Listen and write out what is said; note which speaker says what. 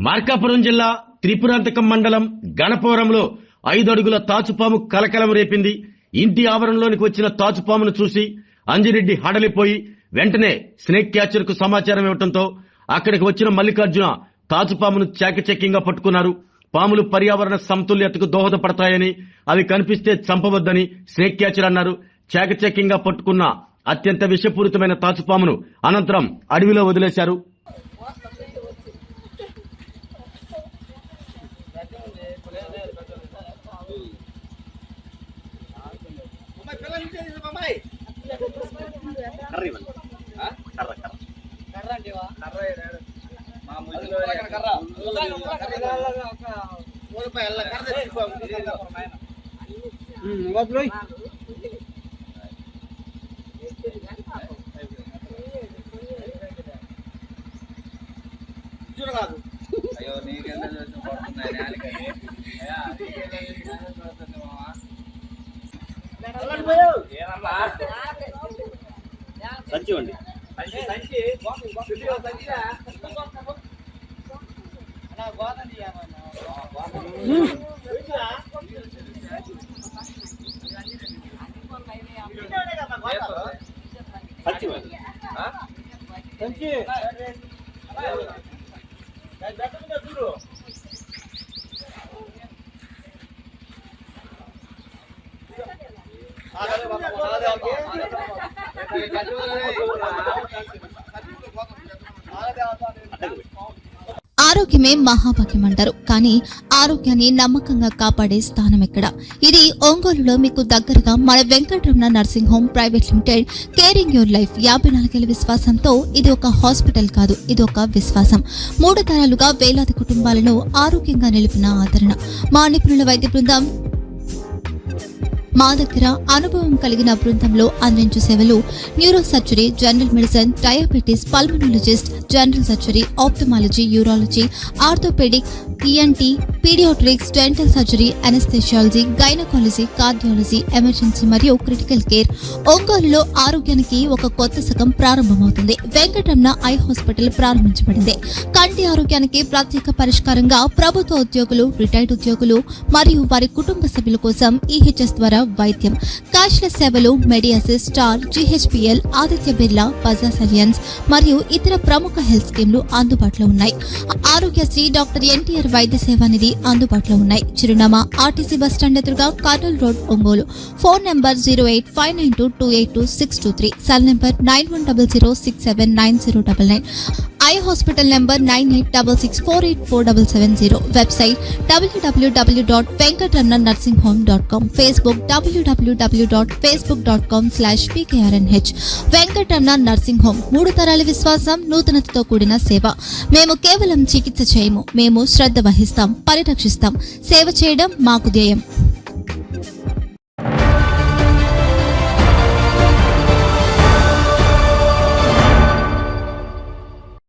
Speaker 1: మార్కాపురం జిల్లా త్రిపురాంతకం మండలం గణపవరంలో 5 అడుగుల తాచుపాము కలకలం రేపింది. ఇంటి ఆవరణలోనికి వచ్చిన తాచుపామును చూసి అంజిరెడ్డి హడలిపోయి వెంటనే స్నేక్ క్యాచర్ కు సమాచారం ఇవ్వడంతో అక్కడికి వచ్చిన మల్లికార్జున తాచుపామును చాకచక్యంగా పట్టుకున్నారు. పాములు పర్యావరణ సమతుల్యతకు దోహదపడతాయని, అవి కనిపిస్తే చంపవద్దని స్నేక్ క్యాచర్ అన్నారు. చాకచక్యంగా పట్టుకున్న అత్యంత విషపూరితమైన తాచుపామును అనంతరం అడవిలో వదిలేశారు.
Speaker 2: అయ్యో నీకెందుకు సంచివండి
Speaker 3: ఆరోగ్యమే మహాభాగ్యం అంటారు. కానీ ఆరోగ్యాన్ని నమ్మకంగా కాపాడే స్థానం ఎక్కడ? ఇది ఒంగోలులో మీకు దగ్గరగా మన Venkataramana nursing home private limited. Caring your life 54 ఏళ్ల విశ్వాసంతో ఇది ఒక హాస్పిటల్ కాదు, ఇది ఒక విశ్వాసం. 3 తరాలుగా వేలాది కుటుంబాలను ఆరోగ్యంగా నిలిపిన ఆదరణ. మా నిపుణుల వైద్య బృందం మా దగ్గర అనుభవం కలిగిన బృందంలో అందించే సేవలు neuro surgery, general medicine, diabetes, pulmonologist, general surgery, ophthalmology, urology, orthopaedic, ENT, paediatrics, dental surgery, anaesthesiology, gynaecology, cardiology, emergency మరియు క్రిటికల్ కేర్. ఒంగోలులో ఆరోగ్యానికి ఒక కొత్త శకం ప్రారంభమవుతుంది. వెంకటరమణ ఐ హాస్పిటల్ ప్రారంభించబడింది. కంటి ఆరోగ్యానికి ప్రత్యేక పరిష్కారంగా ప్రభుత్వ ఉద్యోగులు, రిటైర్డ్ ఉద్యోగులు మరియు వారి కుటుంబ సభ్యుల కోసం ఈహెచ్ఎస్ ద్వారా వైద్యం, క్యాష్లెస్ సేవలు, మెడియాసిస్, స్టార్, జీహెచ్పీఎల్, ఆదిత్య బిర్లా, బజాజ్ అలియన్స్ మరియు ఇతర ప్రముఖ హెల్త్ స్కీమ్లు అందుబాటులో ఉన్నాయి. ఆరోగ్యశ్రీ, డాక్టర్ ఎన్టీఆర్ వైద్య సేవా నిధి అందుబాటులో ఉన్నాయి. చిరునామా ఆర్టీసీ బస్టాండ్ ఎదురుగా, Kurnool road, Ongole. Phone number 08592282623, cell number 9100679099. Eye hospital number 9866484770. Website www.venkatramanarsinghome.com. Facebook www.facebook.com/pkrnh. Venkataramana nursing home, 3 తరాల విశ్వాసం, నూతనతతో కూడిన సేవ. మేము కేవలం చికిత్స చేయము, మేము శ్రద్ధ వహిస్తాం, పరిరక్షిస్తాం. సేవ చేయడం మాకు ధ్యేయం.